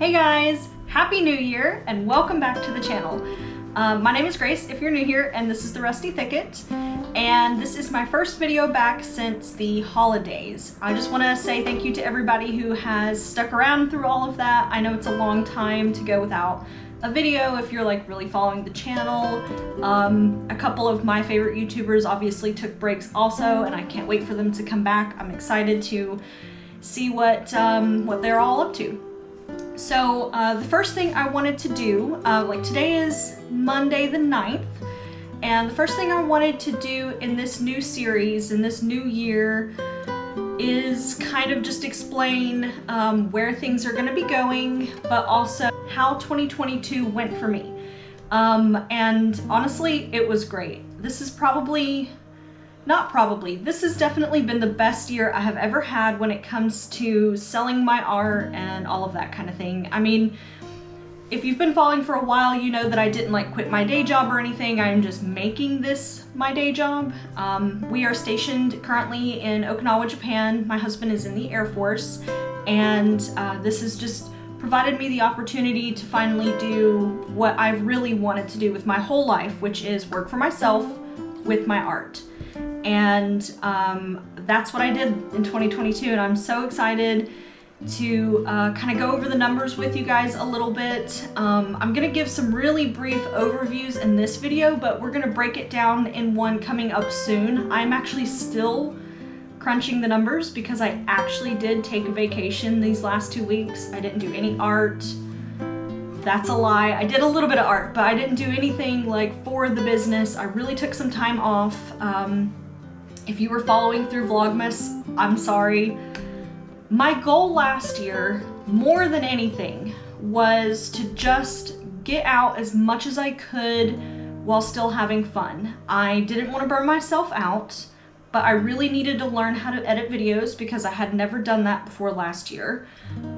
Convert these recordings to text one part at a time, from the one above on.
Hey guys, Happy New Year and welcome back to the channel. My name is Grace if you're new here, and this is the Rusty Thicket, and this is my first video back since the holidays. I just want to say thank you to everybody who has stuck around through all of that. I know it's a long time to go without a video if you're like really following the channel. A couple of my favorite YouTubers obviously took breaks also, and I can't wait for them to come back. I'm excited to see what they're all up to. So the first thing I wanted to do, like today is Monday the 9th, and the first thing I wanted to do in this new series, in this new year, is kind of just explain where things are going to be going, but also how 2022 went for me. And honestly, it was great. This is this has definitely been the best year I have ever had when it comes to selling my art and all of that kind of thing. I mean, if you've been following for a while, you know that I didn't like quit my day job or anything. I'm just making this my day job. We are stationed currently in Okinawa, Japan. My husband is in the Air Force, and this has just provided me the opportunity to finally do what I've really wanted to do with my whole life, which is work for myself with my art. And that's what I did in 2022, and I'm so excited to kind of go over the numbers with you guys a little bit. I'm gonna give some really brief overviews in this video, but we're gonna break it down in one coming up soon. I'm actually still crunching the numbers because I actually did take a vacation these last 2 weeks. I didn't do any art. That's a lie. I did a little bit of art, but I didn't do anything like for the business. I really took some time off. If you were following through Vlogmas, I'm sorry. My goal last year, more than anything, was to just get out as much as I could while still having fun. I didn't want to burn myself out, but I really needed to learn how to edit videos because I had never done that before last year.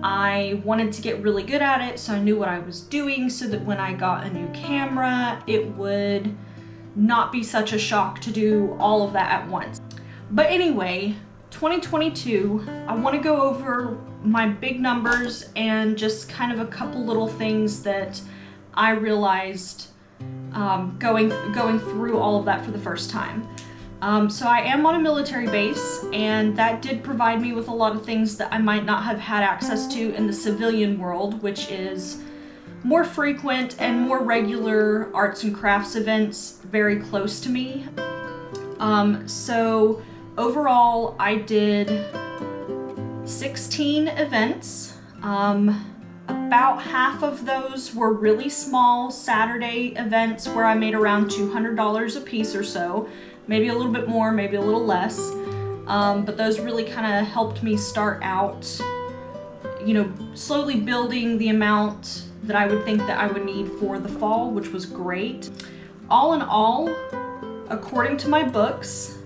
I wanted to get really good at it, so I knew what I was doing so that when I got a new camera, it would not be such a shock to do all of that at once. But anyway, 2022, I want to go over my big numbers and just kind of a couple little things that I realized going through all of that for the first time. So I am on a military base, and that did provide me with a lot of things that I might not have had access to in the civilian world, which is more frequent and more regular arts and crafts events very close to me. So overall, I did 16 events. About half of those were really small Saturday events where I made around $200 a piece or so. Maybe a little bit more, maybe a little less. But those really kind of helped me start out, you know, slowly building the amount that I would think that I would need for the fall, which was great. All in all, according to my books,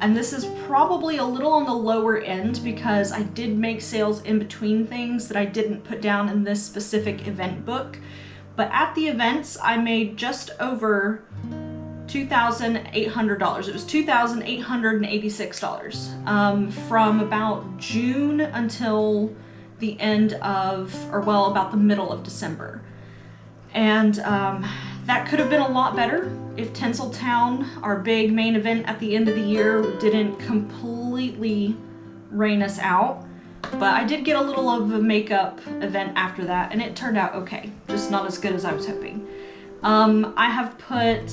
and this is probably a little on the lower end because I did make sales in between things that I didn't put down in this specific event book, but at the events I made just over $2,800. It was $2,886 from about June until the end of, or well, about the middle of December. And that could have been a lot better if Tinseltown, our big main event at the end of the year, didn't completely rain us out. But I did get a little of a makeup event after that, and it turned out okay, just not as good as I was hoping. I have put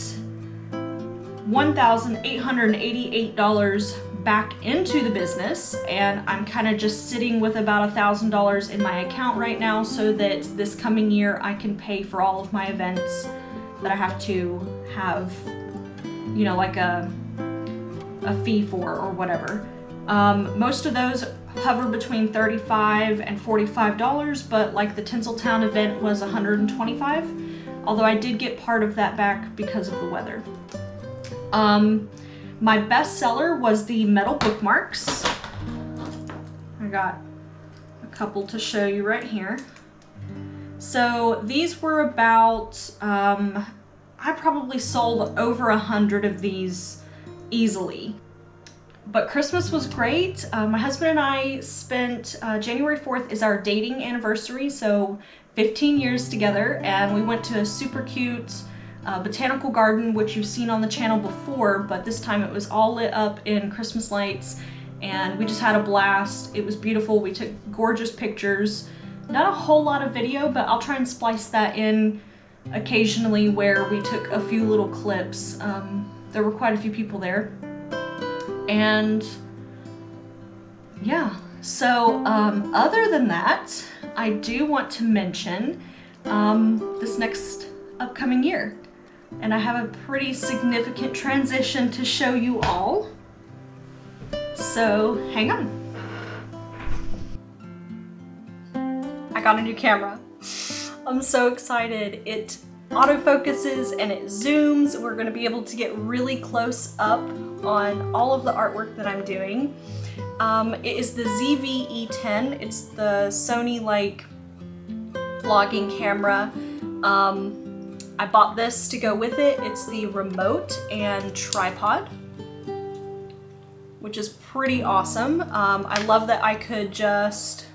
$1,888 back into the business, and I'm kind of just sitting with about $1,000 in my account right now so that this coming year I can pay for all of my events that I have to have, you know, like a fee for or whatever. Most of those hover between $35 and $45, but like the Tinseltown event was $125, although I did get part of that back because of the weather. My best seller was the metal bookmarks. I got a couple to show you right here. So these were about, I probably sold over 100 of these easily. But Christmas was great. My husband and I spent, January 4th is our dating anniversary, so 15 years together, and we went to a super cute botanical garden, which you've seen on the channel before, but this time it was all lit up in Christmas lights, and we just had a blast. It was beautiful. We took gorgeous pictures. Not a whole lot of video, but I'll try and splice that in occasionally where we took a few little clips. There were quite a few people there. And yeah, so other than that, I do want to mention this next upcoming year. And I have a pretty significant transition to show you all. So hang on. I got a new camera. I'm so excited. It autofocuses and it zooms. We're gonna be able to get really close up on all of the artwork that I'm doing. It is the 𝍊𝋼�10. It's the Sony like vlogging camera. I bought this to go with it. It's the remote and tripod, which is pretty awesome. I love that I could just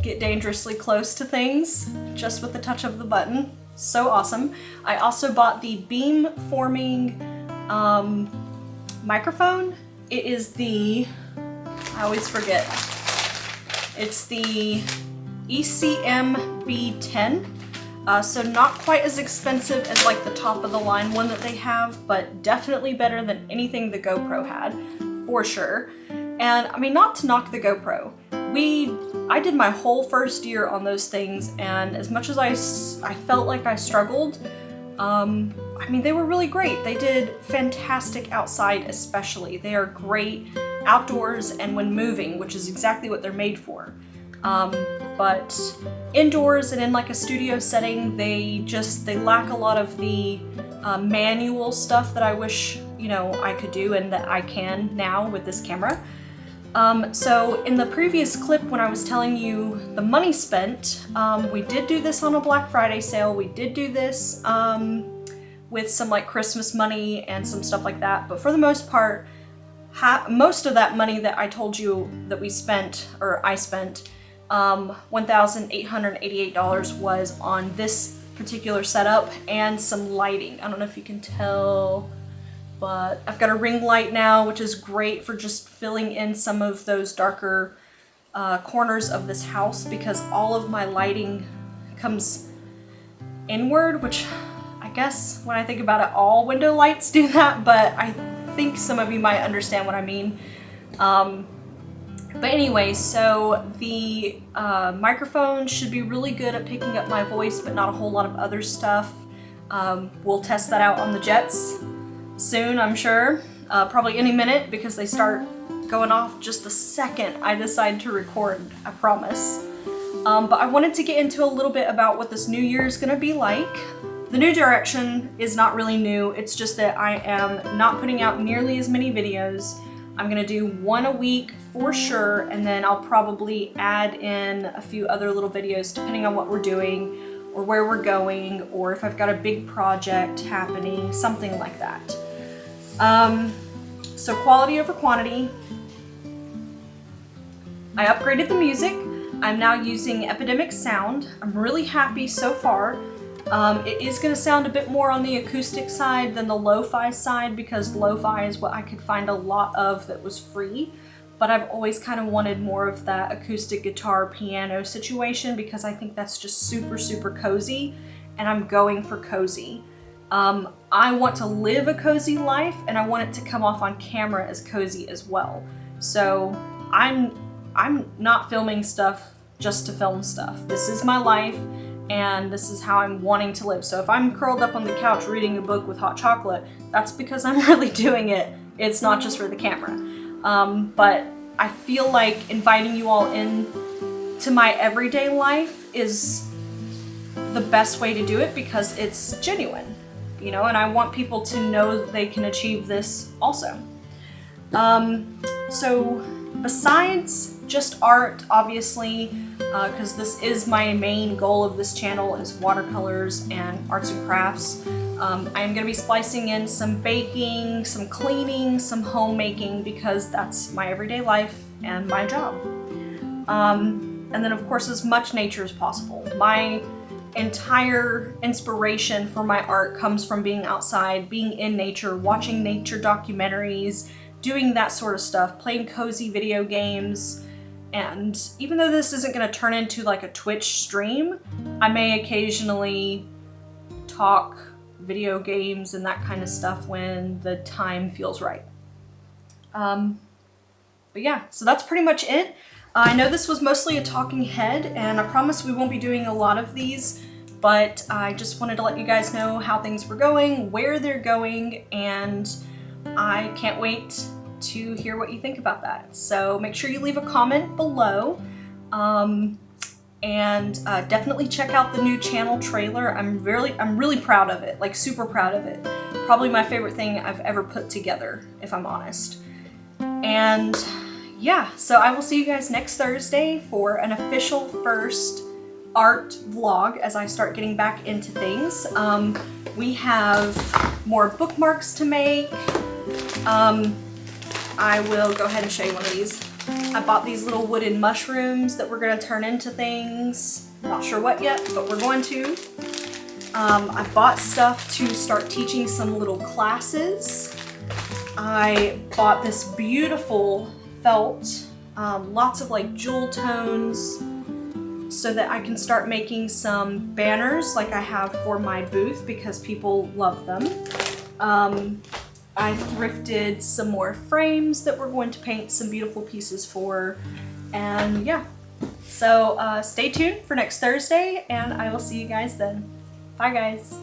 get dangerously close to things just with the touch of the button. So awesome. I also bought the beam forming microphone. It is the, I always forget, it's the ECM-B10. So not quite as expensive as like the top of the line one that they have, but definitely better than anything the GoPro had, for sure. And I mean, not to knock the GoPro. I did my whole first year on those things, and as much as I felt like I struggled, I mean, they were really great. They did fantastic outside especially. They are great outdoors and when moving, which is exactly what they're made for. But indoors and in like a studio setting, they lack a lot of the manual stuff that I wish, you know, I could do and that I can now with this camera. So in the previous clip when I was telling you the money spent, we did do this on a Black Friday sale. We did do this with some like Christmas money and some stuff like that. But for the most part, most of that money that I told you that we spent, or I spent, $1,888 was on this particular setup and some lighting. I don't know if you can tell, but I've got a ring light now, which is great for just filling in some of those darker corners of this house, because all of my lighting comes inward, which I guess when I think about it, all window lights do that, but I think some of you might understand what I mean. But anyway, so the microphone should be really good at picking up my voice, but not a whole lot of other stuff. We'll test that out on the jets soon, I'm sure. Probably any minute, because they start going off just the second I decide to record, I promise. But I wanted to get into a little bit about what this new year is gonna be like. The new direction is not really new, it's just that I am not putting out nearly as many videos. I'm gonna do one a week for sure, and then I'll probably add in a few other little videos depending on what we're doing or where we're going, or if I've got a big project happening, something like that. So quality over quantity. I upgraded the music. I'm now using Epedemic Sound. I'm really happy so far. It is going to sound a bit more on the acoustic side than the lo-fi side, because lo-fi is what I could find a lot of that was free, but I've always kind of wanted more of that acoustic guitar piano situation because I think that's just super, super cozy, and I'm going for cozy. I want to live a cozy life, and I want it to come off on camera as cozy as well. So I'm not filming stuff just to film stuff. This is my life, and this is how I'm wanting to live. So if I'm curled up on the couch reading a book with hot chocolate, that's because I'm really doing it. It's not just for the camera. But I feel like inviting you all in to my everyday life is the best way to do it because it's genuine, you know, and I want people to know they can achieve this also. So besides just art, obviously, because this is my main goal of this channel is watercolors and arts and crafts. I am going to be splicing in some baking, some cleaning, some homemaking, because that's my everyday life and my job. And then of course as much nature as possible. My entire inspiration for my art comes from being outside, being in nature, watching nature documentaries, doing that sort of stuff, playing cozy video games. And even though this isn't going to turn into like a Twitch stream, I may occasionally talk video games and that kind of stuff when the time feels right. But yeah, so that's pretty much it. I know this was mostly a talking head, and I promise we won't be doing a lot of these, but I just wanted to let you guys know how things were going, where they're going, and I can't wait to hear what you think about that. So make sure you leave a comment below, and definitely check out the new channel trailer. I'm really proud of it, like super proud of it. Probably my favorite thing I've ever put together, if I'm honest. And yeah, so I will see you guys next Thursday for an official first art vlog as I start getting back into things. We have more bookmarks to make. I will go ahead and show you one of these. I bought these little wooden mushrooms that we're gonna turn into things. Not sure what yet, but we're going to. I bought stuff to start teaching some little classes. I bought this beautiful felt, lots of like jewel tones, so that I can start making some banners like I have for my booth because people love them. I thrifted some more frames that we're going to paint some beautiful pieces for, and yeah. So stay tuned for next Thursday, and I will see you guys then. Bye guys.